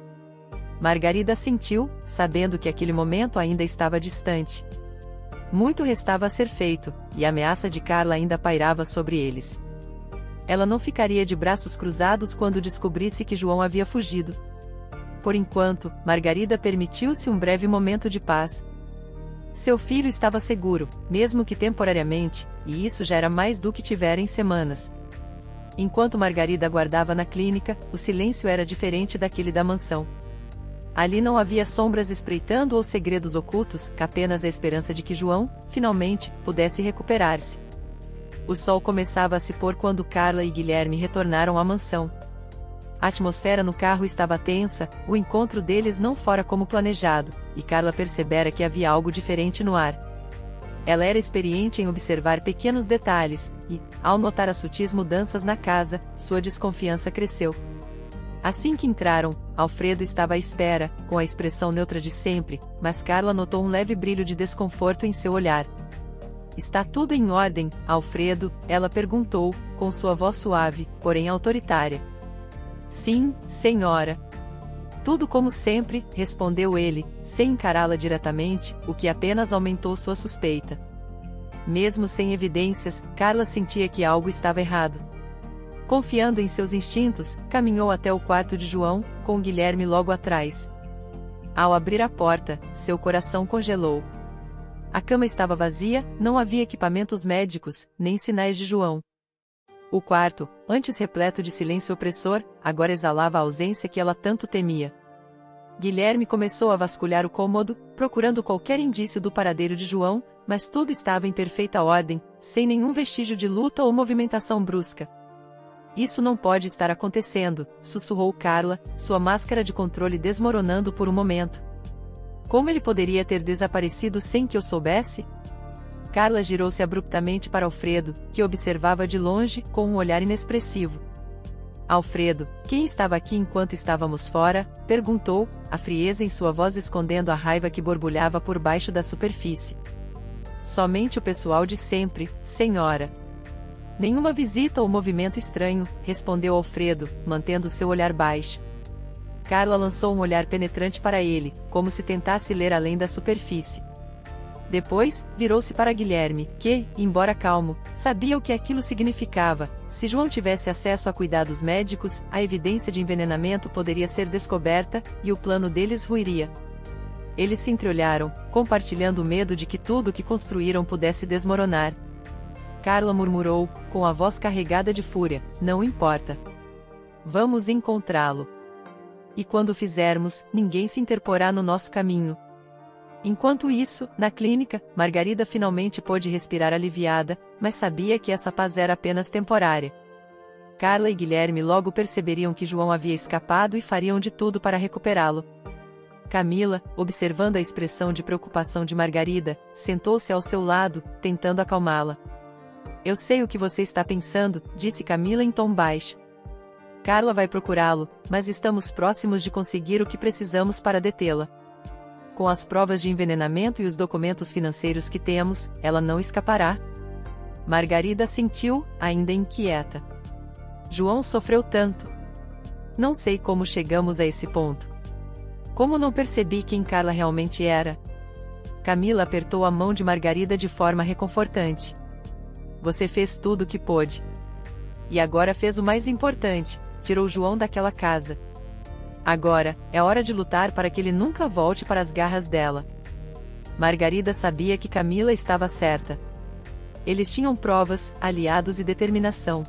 Margarida sentiu, sabendo que aquele momento ainda estava distante. Muito restava a ser feito, e a ameaça de Carla ainda pairava sobre eles. Ela não ficaria de braços cruzados quando descobrisse que João havia fugido. Por enquanto, Margarida permitiu-se um breve momento de paz. Seu filho estava seguro, mesmo que temporariamente, e isso já era mais do que tivera em semanas. Enquanto Margarida aguardava na clínica, o silêncio era diferente daquele da mansão. Ali não havia sombras espreitando ou segredos ocultos, apenas a esperança de que João, finalmente, pudesse recuperar-se. O sol começava a se pôr quando Carla e Guilherme retornaram à mansão. A atmosfera no carro estava tensa, o encontro deles não fora como planejado, e Carla percebera que havia algo diferente no ar. Ela era experiente em observar pequenos detalhes, e, ao notar as sutis mudanças na casa, sua desconfiança cresceu. Assim que entraram, Alfredo estava à espera, com a expressão neutra de sempre, mas Carla notou um leve brilho de desconforto em seu olhar. Está tudo em ordem, Alfredo? Ela perguntou, com sua voz suave, porém autoritária. Sim, senhora. Tudo como sempre, respondeu ele, sem encará-la diretamente, o que apenas aumentou sua suspeita. Mesmo sem evidências, Carla sentia que algo estava errado. Confiando em seus instintos, caminhou até o quarto de João, com Guilherme logo atrás. Ao abrir a porta, seu coração congelou. A cama estava vazia, não havia equipamentos médicos, nem sinais de João. O quarto, antes repleto de silêncio opressor, agora exalava a ausência que ela tanto temia. Guilherme começou a vasculhar o cômodo, procurando qualquer indício do paradeiro de João, mas tudo estava em perfeita ordem, sem nenhum vestígio de luta ou movimentação brusca. Isso não pode estar acontecendo, sussurrou Carla, sua máscara de controle desmoronando por um momento. Como ele poderia ter desaparecido sem que eu soubesse? Carla girou-se abruptamente para Alfredo, que observava de longe, com um olhar inexpressivo. Alfredo, quem estava aqui enquanto estávamos fora? Perguntou, a frieza em sua voz escondendo a raiva que borbulhava por baixo da superfície. Somente o pessoal de sempre, senhora. Nenhuma visita ou movimento estranho, respondeu Alfredo, mantendo seu olhar baixo. Carla lançou um olhar penetrante para ele, como se tentasse ler além da superfície. Depois, virou-se para Guilherme, que, embora calmo, sabia o que aquilo significava. Se João tivesse acesso a cuidados médicos, a evidência de envenenamento poderia ser descoberta, e o plano deles ruiria. Eles se entreolharam, compartilhando o medo de que tudo o que construíram pudesse desmoronar. Carla murmurou, com a voz carregada de fúria, não importa. Vamos encontrá-lo. E quando fizermos, ninguém se interporá no nosso caminho. Enquanto isso, na clínica, Margarida finalmente pôde respirar aliviada, mas sabia que essa paz era apenas temporária. Carla e Guilherme logo perceberiam que João havia escapado e fariam de tudo para recuperá-lo. Camila, observando a expressão de preocupação de Margarida, sentou-se ao seu lado, tentando acalmá-la. Eu sei o que você está pensando, disse Camila em tom baixo. Carla vai procurá-lo, mas estamos próximos de conseguir o que precisamos para detê-la. Com as provas de envenenamento e os documentos financeiros que temos, ela não escapará. Margarida sentiu, ainda inquieta. João sofreu tanto. Não sei como chegamos a esse ponto. Como não percebi quem Carla realmente era? Camila apertou a mão de Margarida de forma reconfortante. Você fez tudo o que pôde. E agora fez o mais importante, tirou João daquela casa. Agora, é hora de lutar para que ele nunca volte para as garras dela. Margarida sabia que Camila estava certa. Eles tinham provas, aliados e determinação.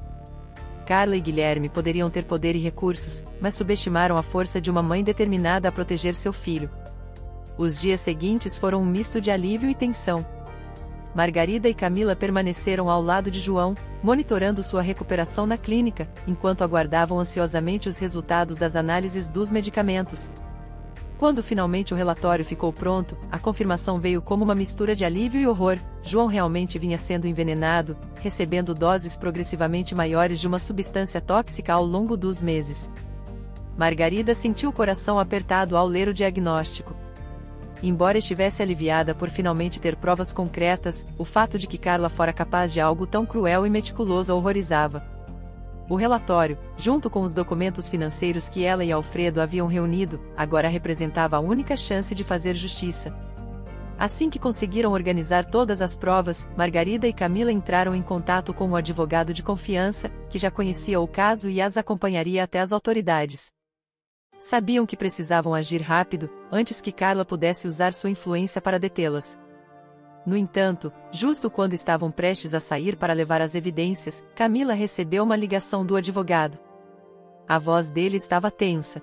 Carla e Guilherme poderiam ter poder e recursos, mas subestimaram a força de uma mãe determinada a proteger seu filho. Os dias seguintes foram um misto de alívio e tensão. Margarida e Camila permaneceram ao lado de João, monitorando sua recuperação na clínica, enquanto aguardavam ansiosamente os resultados das análises dos medicamentos. Quando finalmente o relatório ficou pronto, a confirmação veio como uma mistura de alívio e horror. João realmente vinha sendo envenenado, recebendo doses progressivamente maiores de uma substância tóxica ao longo dos meses. Margarida sentiu o coração apertado ao ler o diagnóstico. Embora estivesse aliviada por finalmente ter provas concretas, o fato de que Carla fora capaz de algo tão cruel e meticuloso a horrorizava. O relatório, junto com os documentos financeiros que ela e Alfredo haviam reunido, agora representava a única chance de fazer justiça. Assim que conseguiram organizar todas as provas, Margarida e Camila entraram em contato com um advogado de confiança, que já conhecia o caso e as acompanharia até as autoridades. Sabiam que precisavam agir rápido, antes que Carla pudesse usar sua influência para detê-las. No entanto, justo quando estavam prestes a sair para levar as evidências, Camila recebeu uma ligação do advogado. A voz dele estava tensa.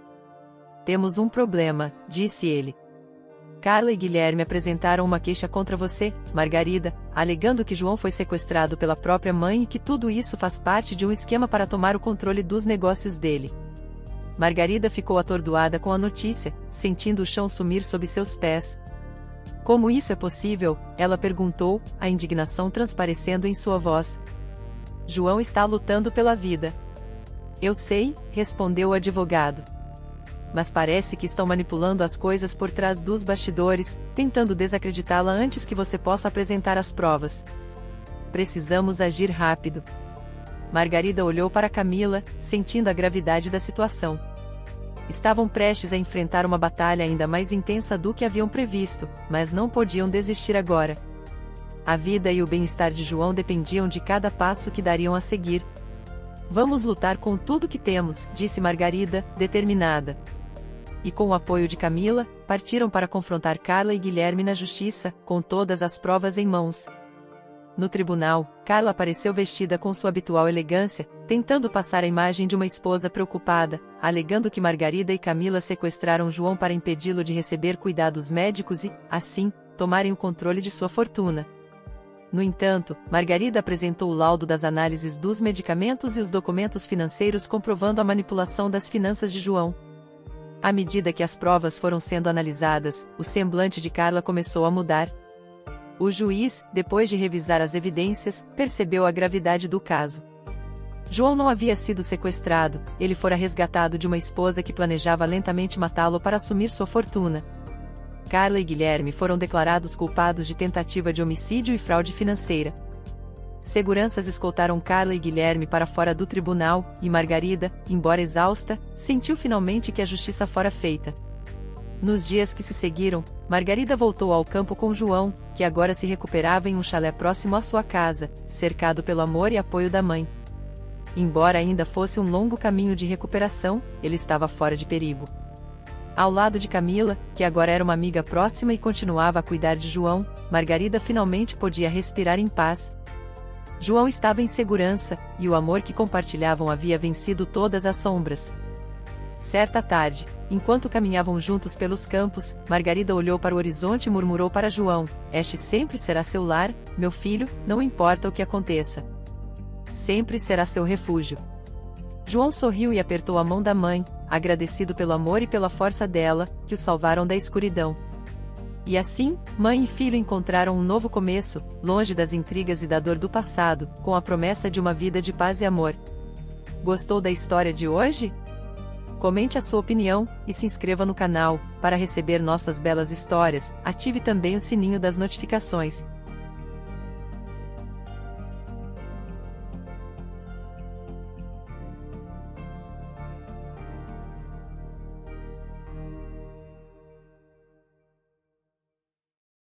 Temos um problema, disse ele. Carla e Guilherme apresentaram uma queixa contra você, Margarida, alegando que João foi sequestrado pela própria mãe e que tudo isso faz parte de um esquema para tomar o controle dos negócios dele. Margarida ficou atordoada com a notícia, sentindo o chão sumir sob seus pés. Como isso é possível? Ela perguntou, a indignação transparecendo em sua voz. João está lutando pela vida. Eu sei, respondeu o advogado. Mas parece que estão manipulando as coisas por trás dos bastidores, tentando desacreditá-la antes que você possa apresentar as provas. Precisamos agir rápido. Margarida olhou para Camila, sentindo a gravidade da situação. Estavam prestes a enfrentar uma batalha ainda mais intensa do que haviam previsto, mas não podiam desistir agora. A vida e o bem-estar de João dependiam de cada passo que dariam a seguir. Vamos lutar com tudo que temos, disse Margarida, determinada. E com o apoio de Camila, partiram para confrontar Carla e Guilherme na justiça, com todas as provas em mãos. No tribunal, Carla apareceu vestida com sua habitual elegância, tentando passar a imagem de uma esposa preocupada, alegando que Margarida e Camila sequestraram João para impedi-lo de receber cuidados médicos e, assim, tomarem o controle de sua fortuna. No entanto, Margarida apresentou o laudo das análises dos medicamentos e os documentos financeiros comprovando a manipulação das finanças de João. À medida que as provas foram sendo analisadas, o semblante de Carla começou a mudar. O juiz, depois de revisar as evidências, percebeu a gravidade do caso. João não havia sido sequestrado, ele fora resgatado de uma esposa que planejava lentamente matá-lo para assumir sua fortuna. Carla e Guilherme foram declarados culpados de tentativa de homicídio e fraude financeira. Seguranças escoltaram Carla e Guilherme para fora do tribunal, e Margarida, embora exausta, sentiu finalmente que a justiça fora feita. Nos dias que se seguiram, Margarida voltou ao campo com João, que agora se recuperava em um chalé próximo à sua casa, cercado pelo amor e apoio da mãe. Embora ainda fosse um longo caminho de recuperação, ele estava fora de perigo. Ao lado de Camila, que agora era uma amiga próxima e continuava a cuidar de João, Margarida finalmente podia respirar em paz. João estava em segurança, e o amor que compartilhavam havia vencido todas as sombras. Certa tarde, enquanto caminhavam juntos pelos campos, Margarida olhou para o horizonte e murmurou para João: "Este sempre será seu lar, meu filho, não importa o que aconteça. Sempre será seu refúgio." João sorriu e apertou a mão da mãe, agradecido pelo amor e pela força dela, que o salvaram da escuridão. E assim, mãe e filho encontraram um novo começo, longe das intrigas e da dor do passado, com a promessa de uma vida de paz e amor. Gostou da história de hoje? Comente a sua opinião, e se inscreva no canal, para receber nossas belas histórias. Ative também o sininho das notificações.